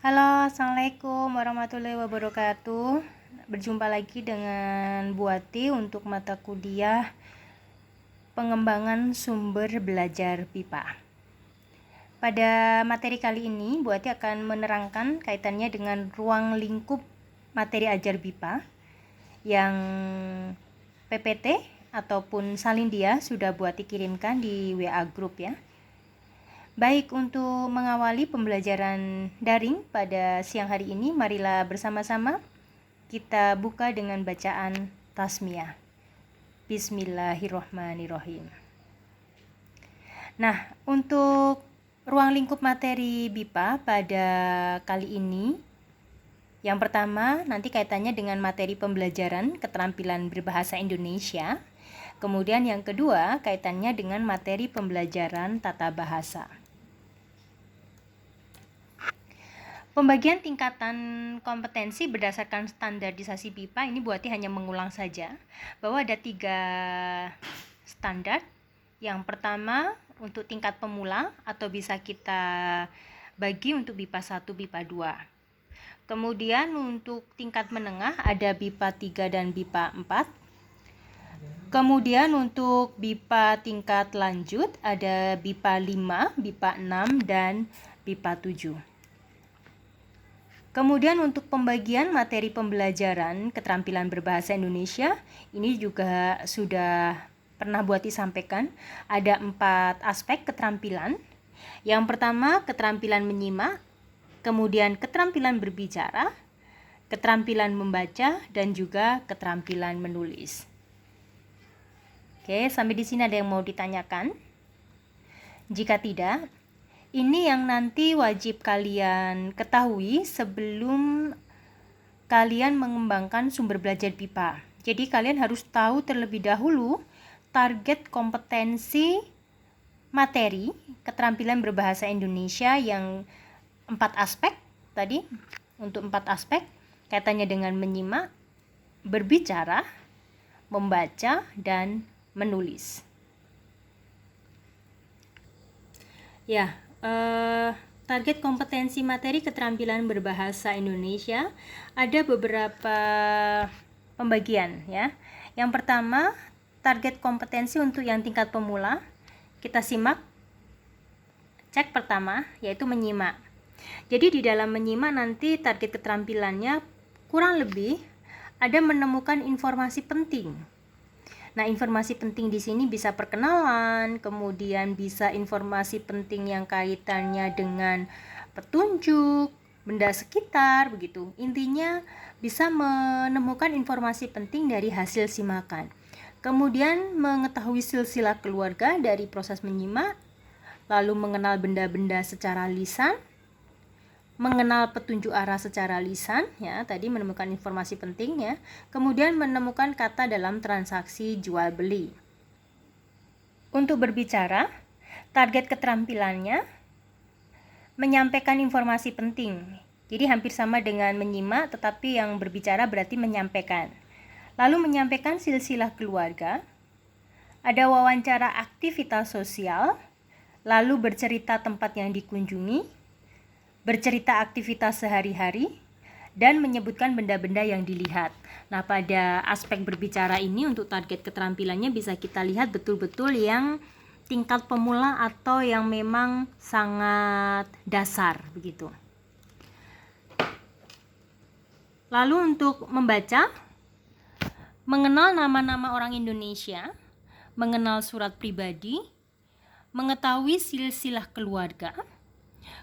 Halo, Assalamualaikum warahmatullahi wabarakatuh. Berjumpa lagi dengan Bu Ati untuk mata kuliah pengembangan sumber belajar PIPA. Pada materi kali ini, Bu Ati akan menerangkan kaitannya dengan ruang lingkup materi ajar PIPA yang PPT ataupun Salindia sudah Bu Ati kirimkan di WA Group ya. Baik, untuk mengawali pembelajaran daring pada siang hari ini, marilah bersama-sama kita buka dengan bacaan tasmiyah. Bismillahirrohmanirrohim. Nah, untuk ruang lingkup materi BIPA pada kali ini, yang pertama nanti kaitannya dengan materi pembelajaran keterampilan berbahasa Indonesia. Kemudian yang kedua kaitannya dengan materi pembelajaran tata bahasa. Pembagian tingkatan kompetensi berdasarkan standarisasi BIPA ini Bu Ati hanya mengulang saja bahwa ada 3 standar. Yang pertama untuk tingkat pemula atau bisa kita bagi untuk BIPA 1, BIPA 2. Kemudian untuk tingkat menengah ada BIPA 3 dan BIPA 4. Kemudian untuk BIPA tingkat lanjut ada BIPA 5, BIPA 6, dan BIPA 7. Kemudian untuk pembagian materi pembelajaran keterampilan berbahasa Indonesia, ini juga sudah pernah Bu Ati sampaikan, ada 4 aspek keterampilan. Yang pertama keterampilan menyimak, kemudian keterampilan berbicara, keterampilan membaca, dan juga keterampilan menulis. Oke, sampai di sini ada yang mau ditanyakan? Jika tidak, ini yang nanti wajib kalian ketahui sebelum kalian mengembangkan sumber belajar BIPA. Jadi kalian harus tahu terlebih dahulu target kompetensi materi keterampilan berbahasa Indonesia yang 4 aspek tadi. Untuk 4 aspek kaitannya dengan menyimak, berbicara, membaca, dan menulis. Ya, target kompetensi materi keterampilan berbahasa Indonesia ada beberapa pembagian ya. Yang pertama, target kompetensi untuk yang tingkat pemula. Kita simak cek pertama yaitu menyimak. Jadi di dalam menyimak nanti target keterampilannya kurang lebih ada menemukan informasi penting. Nah, informasi penting di sini bisa perkenalan, kemudian bisa informasi penting yang kaitannya dengan petunjuk, benda sekitar, begitu. Intinya bisa menemukan informasi penting dari hasil simakan. Kemudian mengetahui silsilah keluarga dari proses menyimak, lalu mengenal benda-benda secara lisan, mengenal petunjuk arah secara lisan ya, tadi menemukan informasi penting ya. Kemudian menemukan kata dalam transaksi jual beli. Untuk berbicara, target keterampilannya menyampaikan informasi penting. Jadi hampir sama dengan menyimak, tetapi yang berbicara berarti menyampaikan. Lalu menyampaikan silsilah keluarga, ada wawancara aktivitas sosial, lalu bercerita tempat yang dikunjungi, bercerita aktivitas sehari-hari, dan menyebutkan benda-benda yang dilihat. Nah, pada aspek berbicara ini untuk target keterampilannya bisa kita lihat betul-betul yang tingkat pemula atau yang memang sangat dasar begitu. Lalu untuk membaca, mengenal nama-nama orang Indonesia, mengenal surat pribadi, mengetahui silsilah keluarga.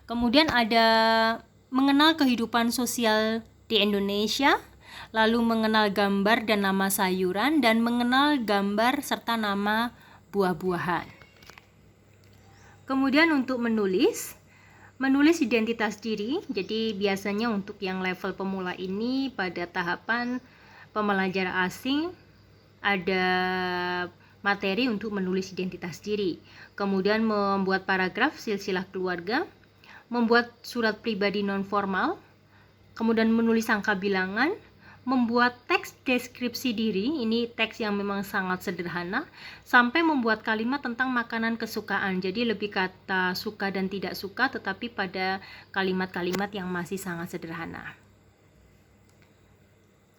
Kemudian ada mengenal kehidupan sosial di Indonesia, lalu mengenal gambar dan nama sayuran, dan mengenal gambar serta nama buah-buahan. Kemudian untuk menulis identitas diri. Jadi biasanya untuk yang level pemula ini pada tahapan pembelajaran asing ada materi untuk menulis identitas diri. Kemudian membuat paragraf silsilah keluarga, membuat surat pribadi non formal, kemudian menulis angka bilangan, membuat teks deskripsi diri, ini teks yang memang sangat sederhana, sampai membuat kalimat tentang makanan kesukaan. Jadi lebih kata suka dan tidak suka, tetapi pada kalimat-kalimat yang masih sangat sederhana.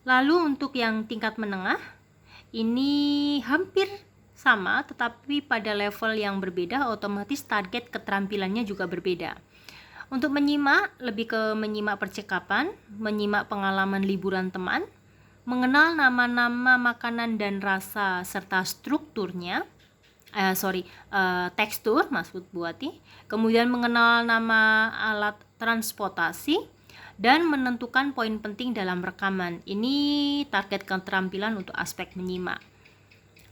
Lalu untuk yang tingkat menengah, ini hampir sama, tetapi pada level yang berbeda, otomatis target keterampilannya juga berbeda. Untuk menyimak, lebih ke menyimak percakapan, menyimak pengalaman liburan teman, mengenal nama-nama makanan dan rasa serta strukturnya, tekstur maksud Buati, kemudian mengenal nama alat transportasi, dan menentukan poin penting dalam rekaman. Ini target keterampilan untuk aspek menyimak.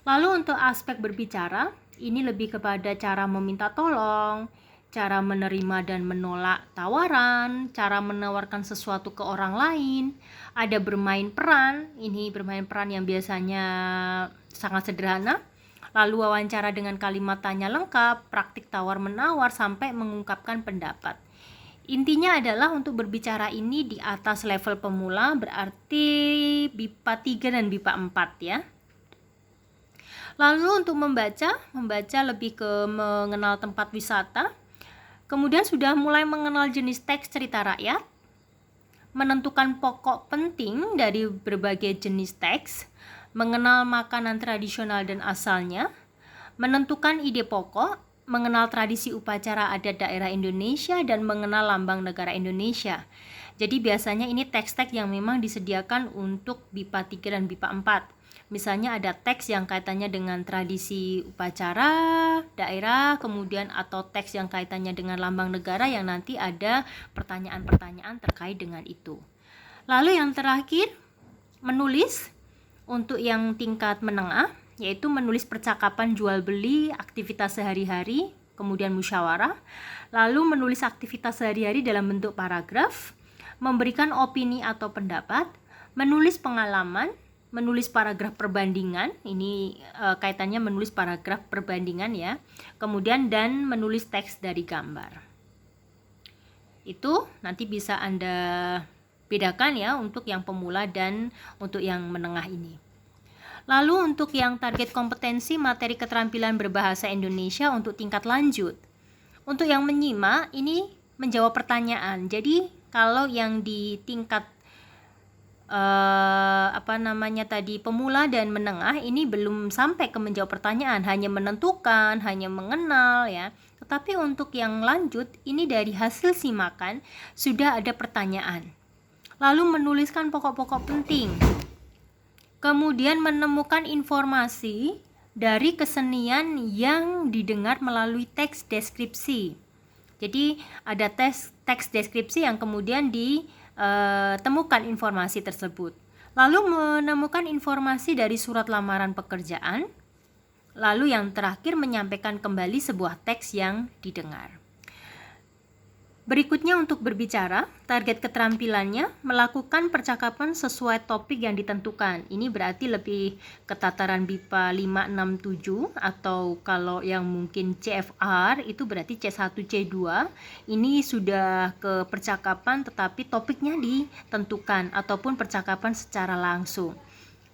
Lalu untuk aspek berbicara, ini lebih kepada cara meminta tolong, cara menerima dan menolak tawaran, cara menawarkan sesuatu ke orang lain, ada bermain peran, ini bermain peran yang biasanya sangat sederhana, lalu wawancara dengan kalimat tanya lengkap, praktik tawar-menawar sampai mengungkapkan pendapat. Intinya adalah untuk berbicara ini di atas level pemula, berarti BIPA 3 dan BIPA 4 ya. Lalu untuk membaca lebih ke mengenal tempat wisata, kemudian sudah mulai mengenal jenis teks cerita rakyat, menentukan pokok penting dari berbagai jenis teks, mengenal makanan tradisional dan asalnya, menentukan ide pokok, mengenal tradisi upacara adat daerah Indonesia, dan mengenal lambang negara Indonesia. Jadi biasanya ini teks-teks yang memang disediakan untuk BIPA 3 dan BIPA 4. Misalnya ada teks yang kaitannya dengan tradisi upacara daerah, kemudian atau teks yang kaitannya dengan lambang negara yang nanti ada pertanyaan-pertanyaan terkait dengan itu. Lalu yang terakhir, menulis untuk yang tingkat menengah, yaitu menulis percakapan jual beli, aktivitas sehari-hari, kemudian musyawarah, lalu menulis aktivitas sehari-hari dalam bentuk paragraf, memberikan opini atau pendapat, menulis pengalaman, menulis paragraf perbandingan, ini kaitannya menulis paragraf perbandingan ya, kemudian dan menulis teks dari gambar. Itu nanti bisa Anda bedakan ya untuk yang pemula dan untuk yang menengah ini. Lalu untuk yang target kompetensi materi keterampilan berbahasa Indonesia untuk tingkat lanjut. Untuk yang menyimak ini menjawab pertanyaan. Jadi kalau yang di tingkat pemula dan menengah ini belum sampai ke menjawab pertanyaan, hanya menentukan, hanya mengenal ya. Tetapi untuk yang lanjut ini dari hasil simakan sudah ada pertanyaan. Lalu menuliskan pokok-pokok penting. Kemudian menemukan informasi dari kesenian yang didengar melalui teks deskripsi. Jadi ada teks deskripsi yang kemudian temukan informasi tersebut. Lalu menemukan informasi dari surat lamaran pekerjaan. Lalu yang terakhir menyampaikan kembali sebuah teks yang didengar. Berikutnya untuk berbicara, target keterampilannya melakukan percakapan sesuai topik yang ditentukan. Ini berarti lebih ke tataran BIPA 5, 6, 7 atau kalau yang mungkin CFR itu berarti C1, C2. Ini sudah ke percakapan tetapi topiknya ditentukan ataupun percakapan secara langsung.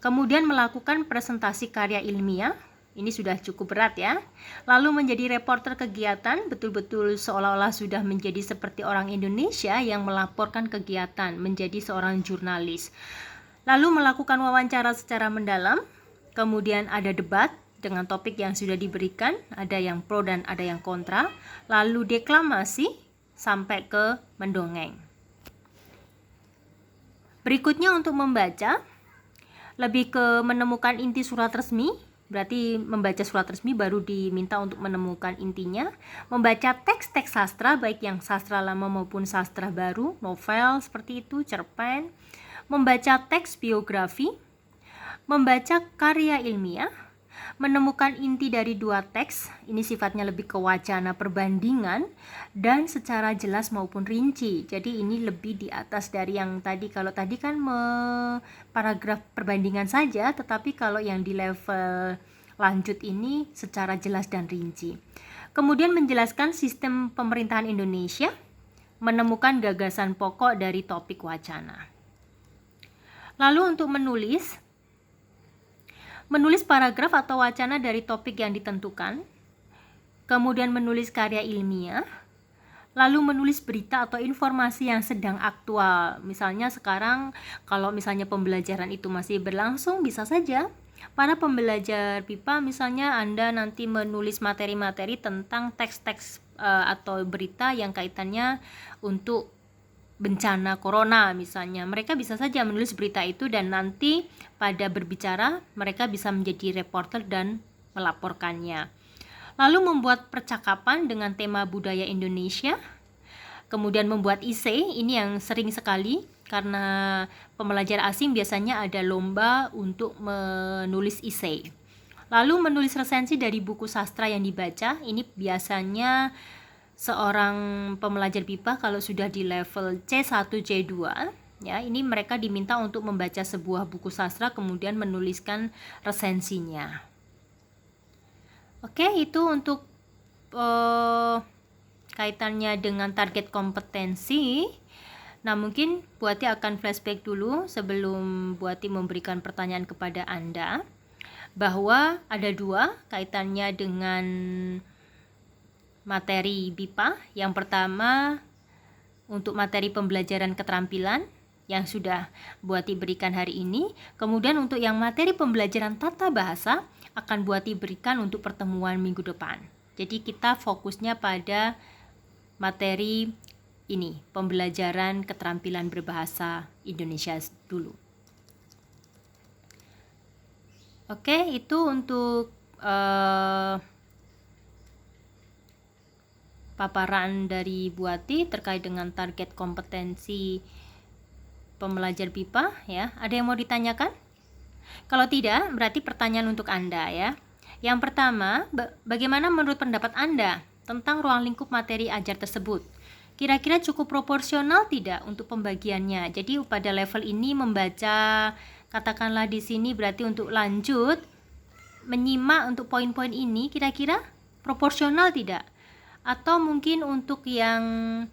Kemudian melakukan presentasi karya ilmiah. Ini sudah cukup berat ya. Lalu menjadi reporter kegiatan, betul-betul seolah-olah sudah menjadi seperti orang Indonesia yang melaporkan kegiatan, menjadi seorang jurnalis. Lalu melakukan wawancara secara mendalam, kemudian ada debat dengan topik yang sudah diberikan, ada yang pro dan ada yang kontra, lalu deklamasi sampai ke mendongeng. Berikutnya untuk membaca, lebih ke menemukan inti surat resmi. Berarti membaca surat resmi baru diminta untuk menemukan intinya. Membaca teks-teks sastra, baik yang sastra lama maupun sastra baru, novel seperti itu, cerpen. Membaca teks biografi. Membaca karya ilmiah. Menemukan inti dari dua teks, ini sifatnya lebih ke wacana perbandingan dan secara jelas maupun rinci. Jadi ini lebih di atas dari yang tadi. Kalau tadi kan paragraf perbandingan saja, tetapi kalau yang di level lanjut ini secara jelas dan rinci. Kemudian menjelaskan sistem pemerintahan Indonesia, menemukan gagasan pokok dari topik wacana. Lalu untuk menulis paragraf atau wacana dari topik yang ditentukan, kemudian menulis karya ilmiah, lalu menulis berita atau informasi yang sedang aktual. Misalnya sekarang kalau misalnya pembelajaran itu masih berlangsung, bisa saja para pembelajar PIPA misalnya Anda nanti menulis materi-materi tentang teks-teks atau berita yang kaitannya untuk bencana corona misalnya. Mereka bisa saja menulis berita itu dan nanti pada berbicara mereka bisa menjadi reporter dan melaporkannya. Lalu membuat percakapan dengan tema budaya Indonesia. Kemudian membuat esai, ini yang sering sekali karena pembelajar asing biasanya ada lomba untuk menulis esai. Lalu menulis resensi dari buku sastra yang dibaca, ini biasanya seorang pembelajar PIPA kalau sudah di level C1, C2, ya, ini mereka diminta untuk membaca sebuah buku sastra kemudian menuliskan resensinya. Oke, itu untuk kaitannya dengan target kompetensi. Nah, mungkin Bu Ati akan flashback dulu sebelum Bu Ati memberikan pertanyaan kepada Anda, bahwa ada dua kaitannya dengan materi BIPA. Yang pertama untuk materi pembelajaran keterampilan yang sudah Bu Ati berikan hari ini. Kemudian untuk yang materi pembelajaran tata bahasa akan Bu Ati berikan untuk pertemuan minggu depan. Jadi kita fokusnya pada materi ini, pembelajaran keterampilan berbahasa Indonesia dulu. Oke, itu untuk paparan dari Bu Ati terkait dengan target kompetensi pembelajar PIPA, ya. Ada yang mau ditanyakan? Kalau tidak, berarti pertanyaan untuk Anda, ya. Yang pertama, bagaimana menurut pendapat Anda tentang ruang lingkup materi ajar tersebut? Kira-kira cukup proporsional tidak untuk pembagiannya? Jadi pada level ini membaca, katakanlah di sini berarti untuk lanjut menyimak untuk poin-poin ini kira-kira proporsional tidak? Atau mungkin untuk yang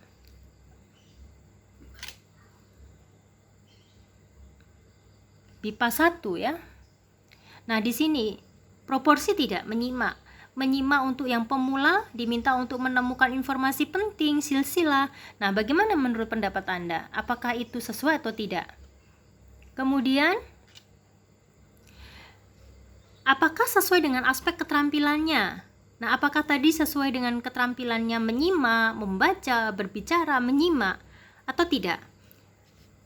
BIPA 1, ya. Nah, di sini proporsi tidak menyimak untuk yang pemula diminta untuk menemukan informasi penting, silsilah. Nah, bagaimana menurut pendapat Anda? Apakah itu sesuai atau tidak? Kemudian, apakah sesuai dengan aspek keterampilannya? Nah, apakah tadi sesuai dengan keterampilannya menyimak, membaca, berbicara, menyimak, atau tidak?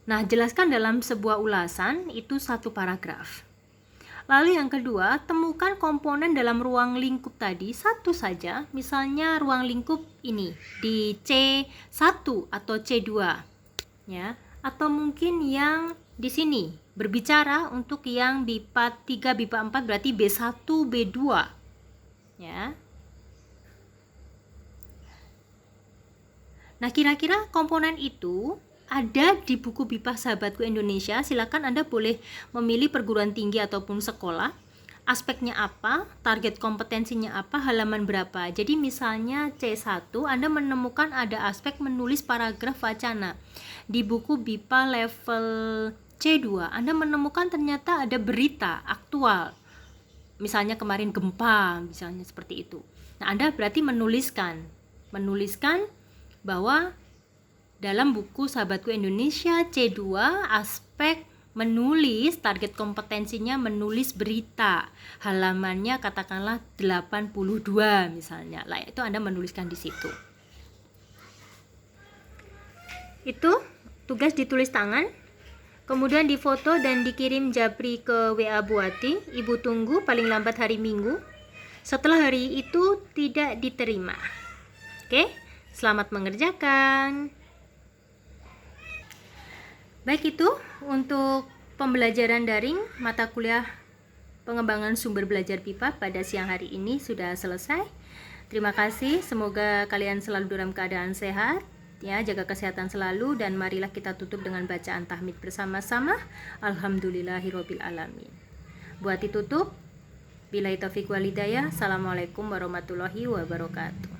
Nah, jelaskan dalam sebuah ulasan, itu satu paragraf. Lalu yang kedua, temukan komponen dalam ruang lingkup tadi satu saja, misalnya ruang lingkup ini di C1 atau C2, ya, atau mungkin yang di sini berbicara untuk yang BIPA 3, BIPA 4 berarti B1, B2, ya. Nah, kira-kira komponen itu ada di buku BIPA Sahabatku Indonesia. Silakan Anda boleh memilih perguruan tinggi ataupun sekolah. Aspeknya apa, target kompetensinya apa, halaman berapa. Jadi misalnya C1 Anda menemukan ada aspek menulis paragraf wacana. Di buku BIPA level C2 Anda menemukan ternyata ada berita aktual. Misalnya kemarin gempa, misalnya seperti itu. Nah, Anda berarti menuliskan bahwa dalam buku Sahabatku Indonesia C2 aspek menulis, target kompetensinya menulis berita, halamannya katakanlah 82 misalnya. Lah, itu Anda menuliskan di situ. Itu tugas ditulis tangan, kemudian difoto dan dikirim japri ke WA Bu Ati. Ibu tunggu paling lambat hari Minggu. Setelah hari itu tidak diterima. Oke, selamat mengerjakan. Baik, itu untuk pembelajaran daring mata kuliah pengembangan sumber belajar PIPA pada siang hari ini sudah selesai. Terima kasih, semoga kalian selalu dalam keadaan sehat, ya, jaga kesehatan selalu, dan marilah kita tutup dengan bacaan tahmid bersama-sama. Alhamdulillahirabbil alamin. Buat ditutup, billahi taufiq wal hidayah. Assalamualaikum warahmatullahi wabarakatuh.